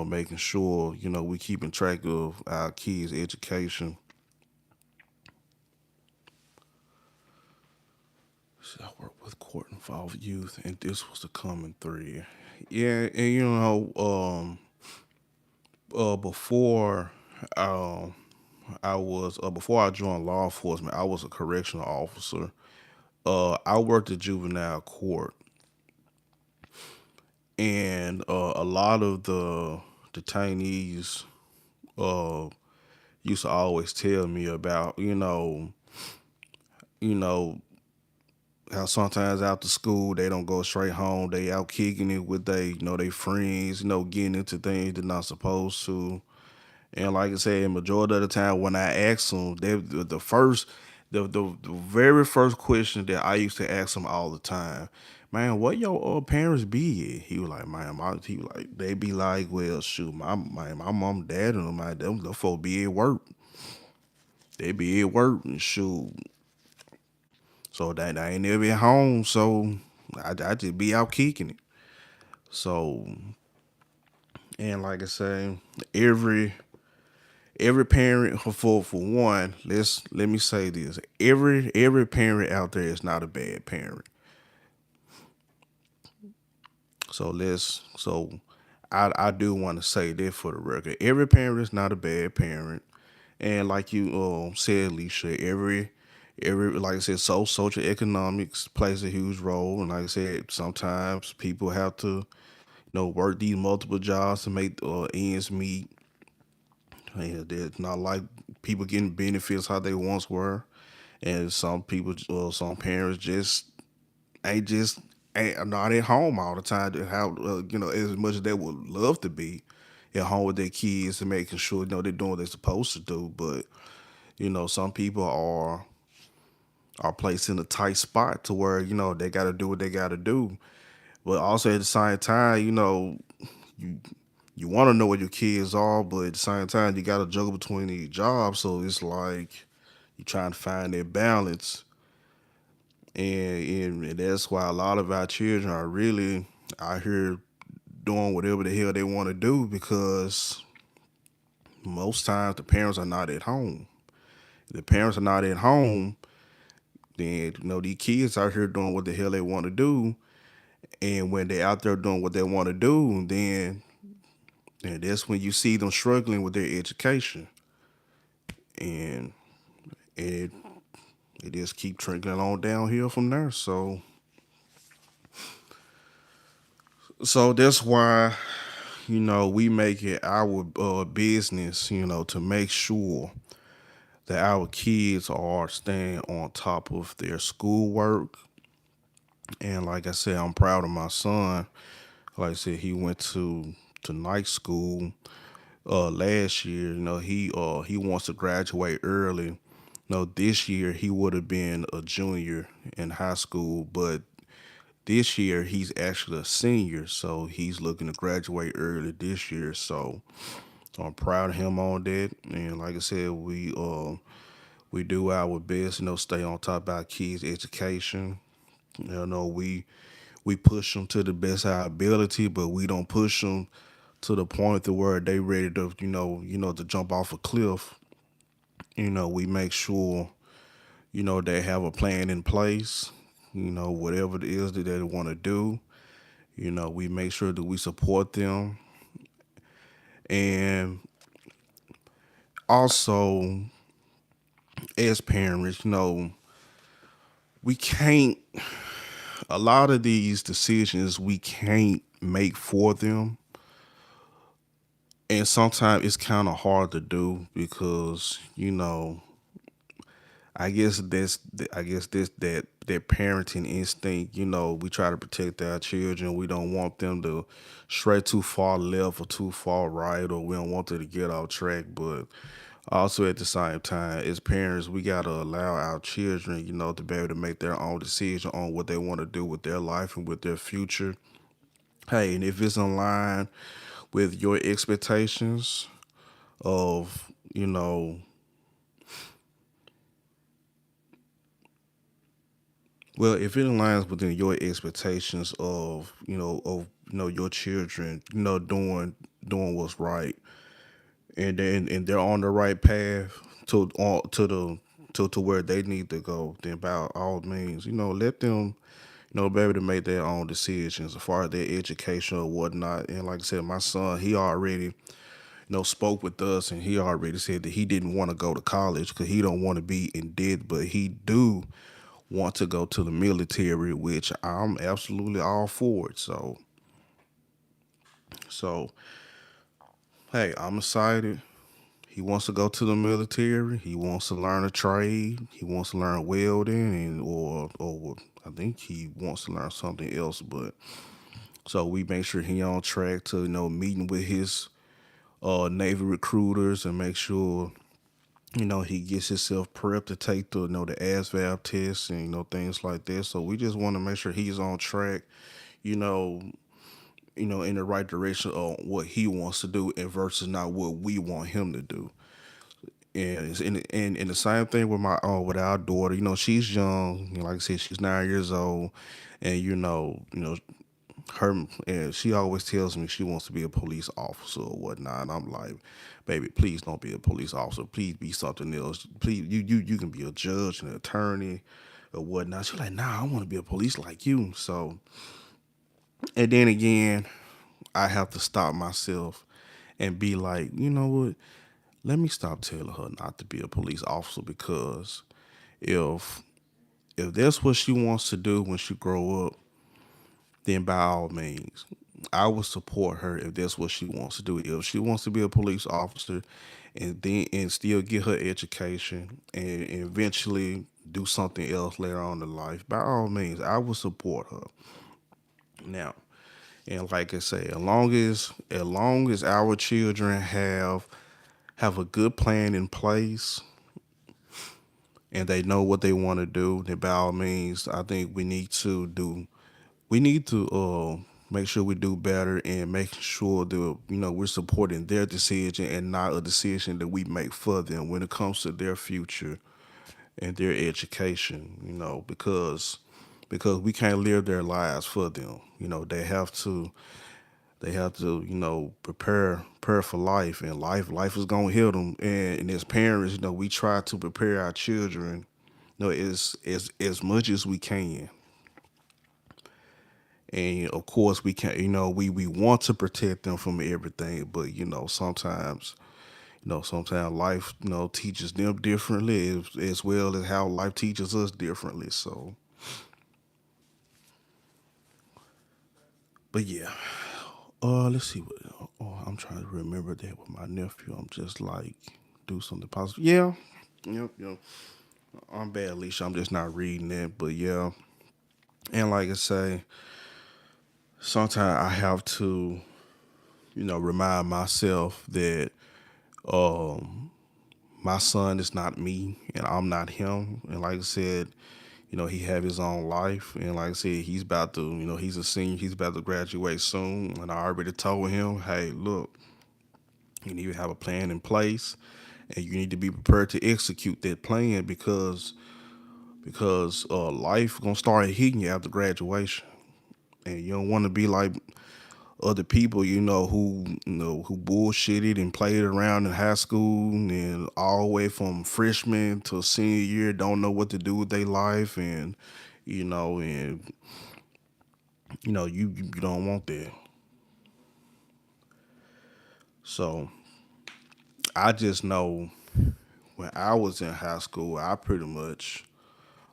making sure, we keeping track of our kids' education. So I work with court involved youth, and this was the common thread. Yeah, and before um, before I joined law enforcement, I was a correctional officer. I worked at juvenile court, and a lot of the detainees uh, used to always tell me about, you know, how sometimes after school they don't go straight home. They out kicking it with they friends, getting into things they're not supposed to. And like I said, majority of the time when I ask them, the very first question that I used to ask them all the time, man, what your parents be at? He was like, man, he was like, they be like, well, shoot, my mom, dad, and them, the folk be at work. They be at work and shoot. So that I ain't never at home, so I just be out kicking it. So, and like I say, every every parent for one, let me say this. Every parent out there is not a bad parent. So I do want to say that for the record. Every parent is not a bad parent. And like you said, Alicia, every like I said, social economics plays a huge role. And like I said, sometimes people have to, work these multiple jobs to make ends meet. And it's not like people getting benefits how they once were. And some people, some parents ain't just ain't not at home all the time. To how as much as they would love to be at home with their kids and making sure they're doing what they're supposed to do. But some people are placed in a tight spot to where they got to do what they got to do. But also at the same time, you you want to know what your kids are, but at the same time, you got to juggle between these jobs. So it's like you trying to find that balance, and that's why a lot of our children are really out here doing whatever the hell they want to do because most times the parents are not at home. If the parents are not at home, then these kids out here doing what the hell they want to do, and when they're out there doing what they want to do, then that's when you see them struggling with their education, and it it just keep trickling on downhill from there. So that's why we make it our business, to make sure that our kids are staying on top of their schoolwork. And like I said, I'm proud of my son. Like I said, he went to night school last year. He wants to graduate early. This year he would have been a junior in high school, but this year he's actually a senior, so he's looking to graduate early this year. So I'm proud of him on that. And like I said, we do our best, stay on top of our kids' education. We push them to the best of our ability, but we don't push them to the point to where they ready to, to jump off a cliff. We make sure, they have a plan in place. Whatever it is that they want to do. We make sure that we support them. And also, as parents, we can't, a lot of these decisions we can't make for them. And sometimes it's kind of hard to do because, I guess this that parenting instinct. We try to protect our children. We don't want them to stray too far left or too far right, or we don't want them to get off track. But also at the same time, as parents, we gotta allow our children, to be able to make their own decision on what they want to do with their life and with their future. Hey, and if it's in line with your expectations of, well, if it aligns within your expectations of your children, doing what's right, and they're on the right path to the to where they need to go, then by all means, let them, be able to make their own decisions as far as their education or whatnot. And like I said, my son, he already, spoke with us, and he already said that he didn't want to go to college because he don't want to be in debt, but he do want to go to the military, which I'm absolutely all for it. So hey, I'm excited. He wants to go to the military. He wants to learn a trade. He wants to learn welding, and or I think he wants to learn something else. But so we make sure he on track to meeting with his Navy recruiters and make sure he gets himself prepped to take the ASVAB test and things like this. So we just want to make sure he's on track, you know, in the right direction of what he wants to do and versus not what we want him to do. And and the same thing with my with our daughter. She's young. Like I said, she's 9 years old, and her, and she always tells me she wants to be a police officer or whatnot. And I'm like, baby, please don't be a police officer. Please be something else. Please, you can be a judge, an attorney, or whatnot. She's like, nah, I want to be a police like you. So And then again, I have to stop myself and be like, you know what? Let me stop telling her not to be a police officer because if if that's what she wants to do when she grow up, then by all means, I will support her if that's what she wants to do. If she wants to be a police officer and still get her education and eventually do something else later on in life, by all means, I will support her. Now, and like I say, as long as our children have a good plan in place and they know what they want to do, then by all means, I think we need to make sure we do better and make sure that we're supporting their decision and not a decision that we make for them when it comes to their future and their education. Because we can't live their lives for them. They have to prepare for life, and life is gonna hit them. And as parents, we try to prepare our children, as much as we can. And of course, we can, we want to protect them from everything, but sometimes life, teaches them differently as well as how life teaches us differently. So, but yeah, let's see what. Oh, I'm trying to remember that with my nephew. I'm just like, do something positive. Yeah, yep. I'm bad, Alicia. I'm just not reading it, but yeah. And like I say, sometimes I have to, remind myself that my son is not me and I'm not him. And like I said, he have his own life. And like I said, he's a senior. He's about to graduate soon. And I already told him, hey, look, you need to have a plan in place, and you need to be prepared to execute that plan because life gonna start hitting you after graduation, and you don't want to be like other people, who bullshitted and played around in high school and all the way from freshman to senior year, don't know what to do with their life, and you know, and you don't want that. So I just know when I was in high school, I pretty much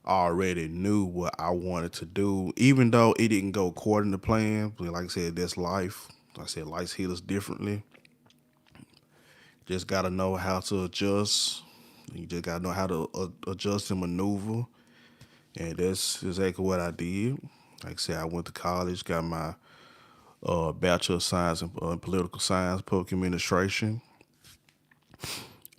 already knew what I wanted to do, even though it didn't go according to plan. But like I said, that's life. Like I said, life hit us differently. Just gotta know how to adjust. You just gotta know how to adjust and maneuver, and that's exactly what I did. Like I said, I went to college, got my bachelor of science in political science, public administration.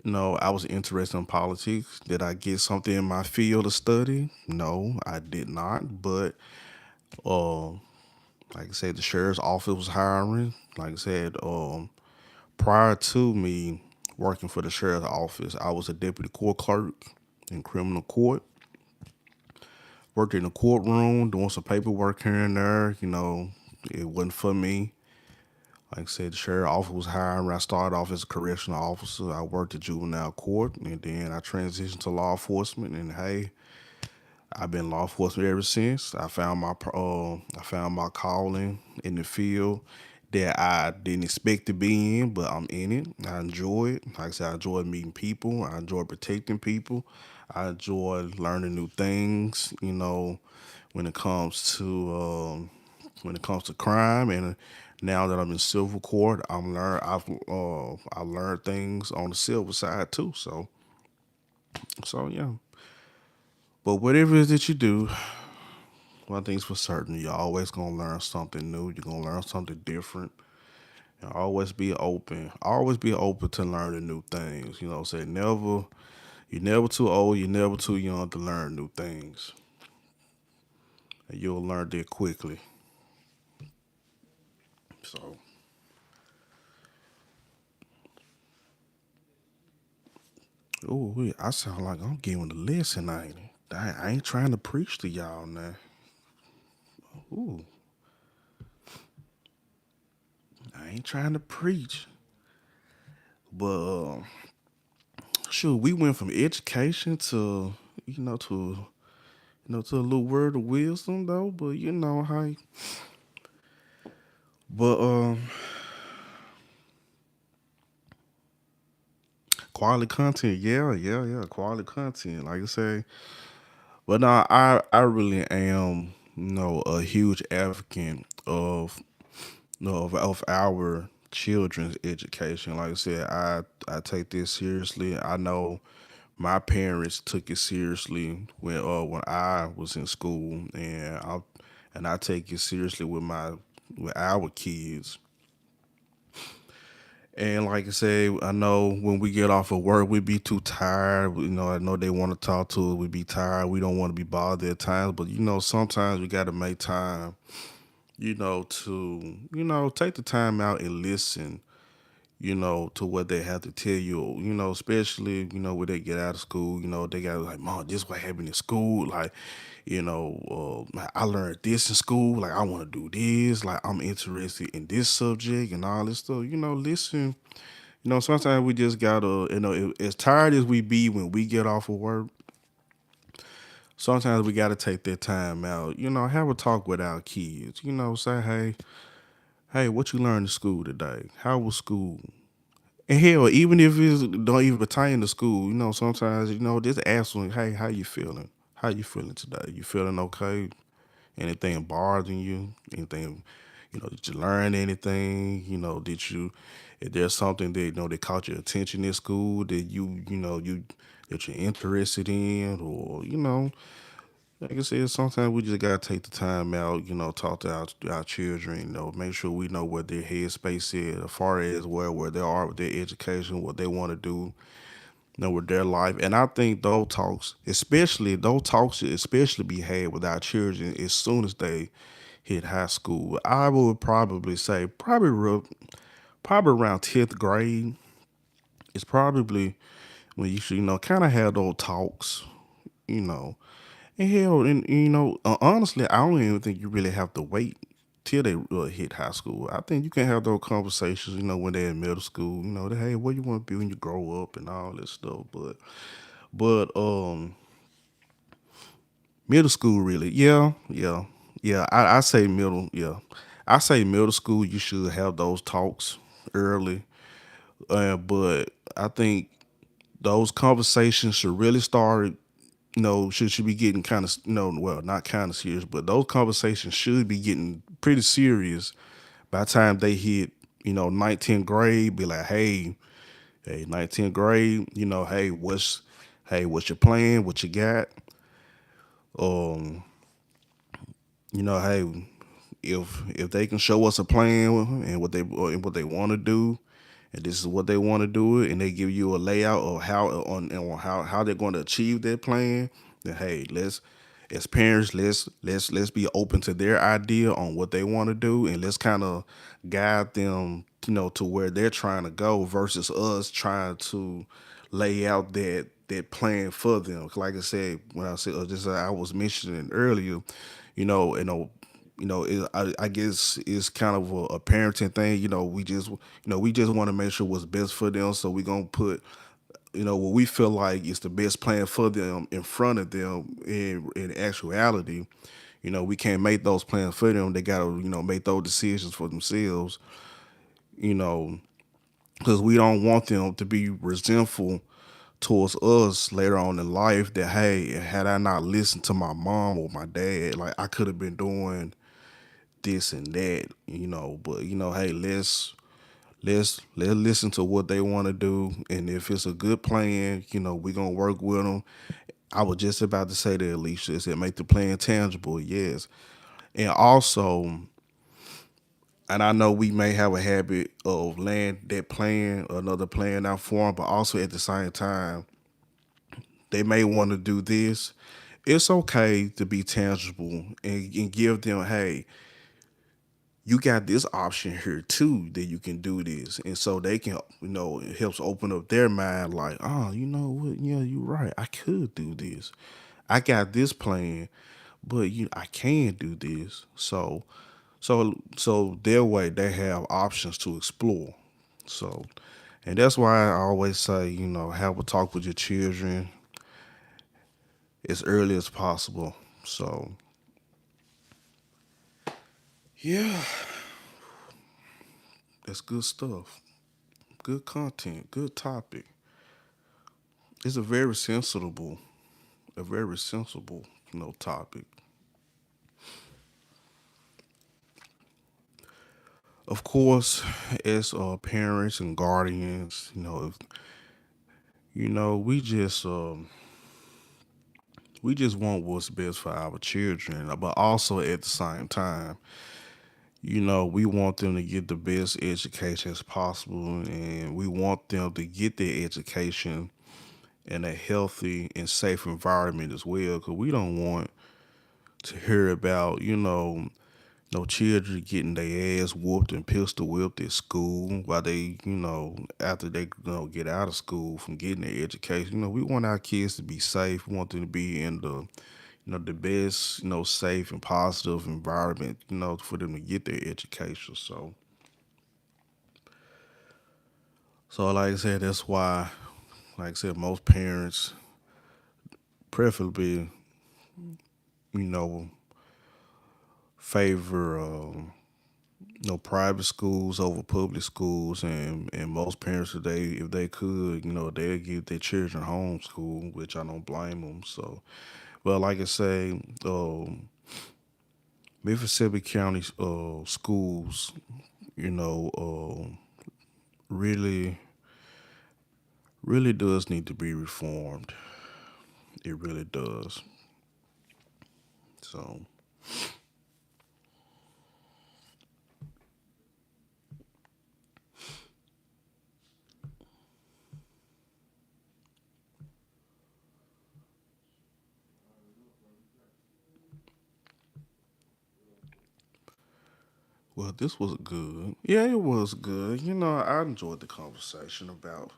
No, I was interested in politics. Did I get something in my field of study? No, I did not. But uh, like I said, the sheriff's office was hiring. Like I said, prior to me working for the sheriff's office, I was a deputy court clerk in criminal court. Worked in the courtroom, doing some paperwork here and there. It wasn't for me. Like I said, the sheriff's office was hiring. I started off as a correctional officer. I worked at juvenile court, and then I transitioned to law enforcement. And hey, I've been law enforcement ever since. I found my calling in the field that I didn't expect to be in, but I'm in it. I enjoy it. Like I said, I enjoy meeting people. I enjoy protecting people. I enjoy learning new things. When it comes to crime, and now that I'm in civil court, I learned things on the civil side too. So yeah. But whatever it is that you do, one thing's for certain, you're always gonna learn something new. You're gonna learn something different. And always be open. Always be open to learning new things. Say never. You're never too old. You're never too young to learn new things, and you'll learn that quickly. So, oh, I sound like I'm giving a lesson, ain't it? I ain't trying to preach to y'all now. Ooh, I ain't trying to preach, but sure, we went from education to you know to a little word of wisdom though. But you know how But quality content, yeah, yeah, yeah, quality content. Like I say, but no, I really am, a huge advocate of, of our children's education. Like I said, I take this seriously. I know my parents took it seriously when I was in school, and I take it seriously with our kids. And like I said, I know when we get off of work, we be too tired. I know they want to talk to us. We be tired. We don't want to be bothered at times, but sometimes we got to make time, to take the time out and listen, to what they have to tell you, especially, when they get out of school, they got like, Mom, this what happened in school. Like, I learned this in school. Like, I want to do this. Like, I'm interested in this subject and all this stuff. Listen, sometimes we just gotta, as tired as we be when we get off of work, sometimes we gotta take that time out, have a talk with our kids, say, hey, what you learned in school today? How was school? And hell, even if it don't even pertain to school, sometimes, just ask them, hey, how you feeling? How you feeling today? You feeling okay? Anything bothering you? Anything, did you learn anything? If there's something that, that caught your attention in school that that you're interested in, or, like I said, sometimes we just gotta take the time out, talk to our children, make sure we know what their headspace is as far as where they are with their education, what they want to do, with their life. And I think those talks should especially be had with our children as soon as they hit high school. I would probably say probably around 10th grade is probably when you should, kind of have those talks, you know. And hell, and honestly, I don't even think you really have to wait till they hit high school. I think you can have those conversations, when they're in middle school, that, hey, what you want to be when you grow up and all this stuff. But middle school, really, yeah, yeah, yeah. I say middle, yeah. I say middle school. You should have those talks early, but I think those conversations should really start. Should be getting kind of, well, not kind of serious, but those conversations should be getting pretty serious by the time they hit, 19th grade. Be like, hey, 19th grade, what's your plan? What you got? Um, hey, if they can show us a plan and what they want to do, and this is what they want to do it, and they give you a layout of how they're going to achieve that plan, then hey, let's as parents, let's be open to their idea on what they want to do, and let's kind of guide them, to where they're trying to go versus us trying to lay out that plan for them. 'Cause like I said, when I said just I was mentioning earlier, you know, you know, I guess it's kind of a parenting thing. We just want to make sure what's best for them. So we're gonna put, what we feel like is the best plan for them in front of them. In actuality, we can't make those plans for them. They gotta, make those decisions for themselves. You know, because we don't want them to be resentful towards us later on in life. That, hey, had I not listened to my mom or my dad, like, I could have been doing this and that, but hey, let's listen to what they want to do, and if it's a good plan, we're gonna work with them. I was just about to say that, Alicia, is it make the plan tangible? Yes. And also, and I know we may have a habit of laying that plan, another plan out for them, but also at the same time, they may want to do this. It's okay to be tangible and give them, hey, you got this option here too that you can do this, and so they can, it helps open up their mind, like, oh, you know what, yeah, you're right, I could do this. I got this plan, but I can do this. So their way, they have options to explore. So, and that's why I always say, have a talk with your children as early as possible. So, yeah. That's good stuff. Good content. Good topic. It's a very sensible, topic. Of course, as parents and guardians, we just want what's best for our children, but also at the same time, we want them to get the best education as possible, and we want them to get their education in a healthy and safe environment as well. Because we don't want to hear about, no children getting their ass whooped and pistol whipped at school while they, after they get out of school from getting their education. We want our kids to be safe. We want them to be in the best, safe and positive environment, for them to get their education. So like I said, that's why, like I said, most parents preferably, you know, favor private schools over public schools, and most parents today, if they could, they'll give their children homeschool, which I don't blame them. So, well, like I say, Mississippi County schools, you know, really, really does need to be reformed. It really does. So, well, this was good. Yeah, it was good. I enjoyed the conversation about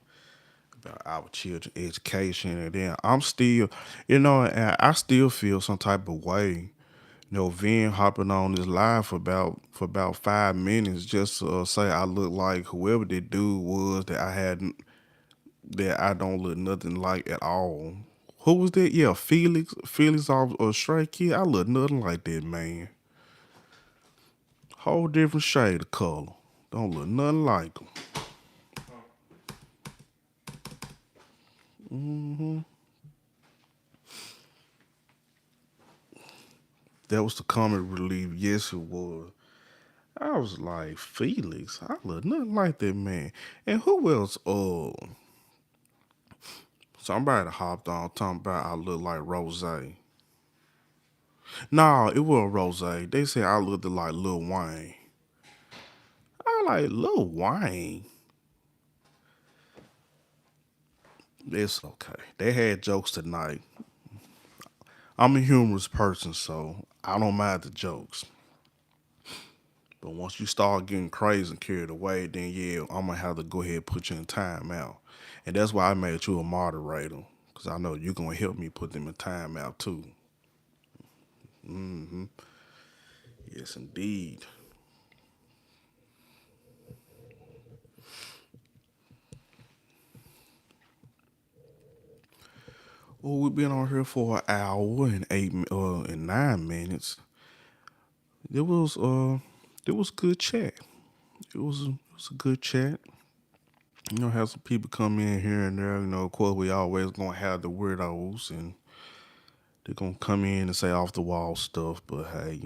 our children education, and then I'm still, and I still feel some type of way. Vin hopping on this live for about 5 minutes just to say I look like whoever that dude was that I don't look nothing like at all. Who was that? Yeah, Felix off a Stray Kid. I look nothing like that man. Whole different shade of color. Don't look nothing like him. That was the comic relief. Yes, it was. I was like, Felix, I look nothing like that man. And who else? Somebody hopped on talking about I look like Rose. Nah, it was Rose. They said I looked like Lil Wayne. I like Lil Wayne. It's okay. They had jokes tonight. I'm a humorous person, so I don't mind the jokes. But once you start getting crazy and carried away, then yeah, I'm gonna have to go ahead and put you in timeout. And that's why I made you a moderator. Cause I know you're gonna help me put them in timeout too. Yes, indeed. Well, we've been on here for an hour and and 9 minutes. It was good chat. It was a good chat. Have some people come in here and there. Of course, we always gonna have the weirdos, and they're gonna come in and say off the wall stuff. But hey,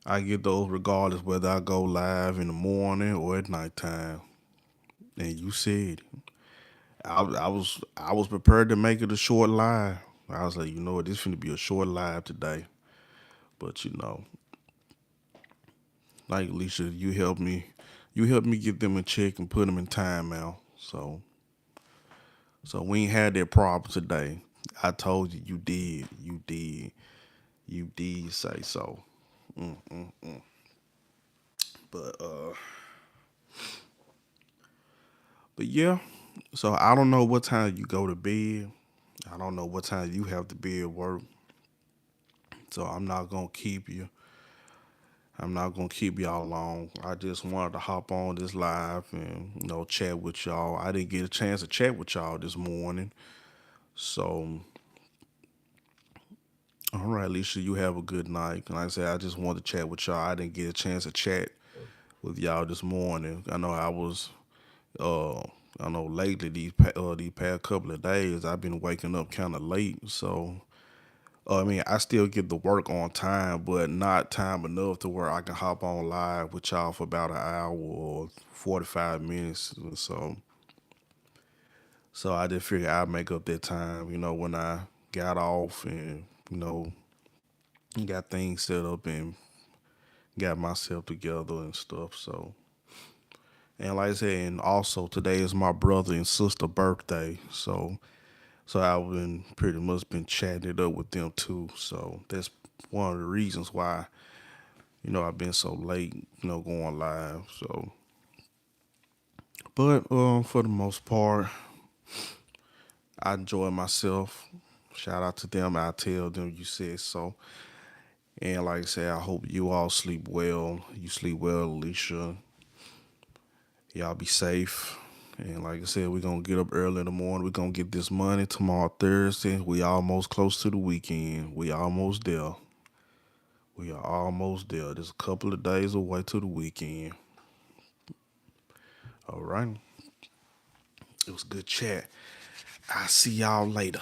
I get those regardless whether I go live in the morning or at nighttime. And you said it. I was prepared to make it a short live. I was like, you know what, this finna be a short live today. But like Alicia, you helped me get them in check and put them in timeout. So we ain't had that problem today. I told you, you did say so. But but yeah. So I don't know what time you go to bed. I don't know what time you have to be at work. So I'm not gonna keep y'all long. I just wanted to hop on this live and chat with y'all. I didn't get a chance to chat with y'all this morning. So all right, Alicia, you have a good night. And like I said, I just wanted to chat with y'all. I didn't get a chance to chat. with y'all this morning. I know uh, I know lately these past couple of days I've been waking up kind of late. So I mean, I still get to work on time, but not time enough to where I can hop on live with y'all for about an hour or 45 minutes. So I just figured I'd make up that time, when I got off and, you know, got things set up and got myself together and stuff. And like I said, and also today is my brother and sister birthday. So I've been pretty much been chatting it up with them too. So that's one of the reasons why, I've been so late, going live. But for the most part, I enjoy myself. Shout out to them. I tell them you said so. And like I said, I hope you all sleep well. You sleep well, Alicia. Y'all be safe. And like I said, we're gonna get up early in the morning. We're gonna get this money tomorrow Thursday. We almost close to the weekend. We almost there. We are almost there. Just a couple of days away to the weekend. All right. It was a good chat. I'll see y'all later.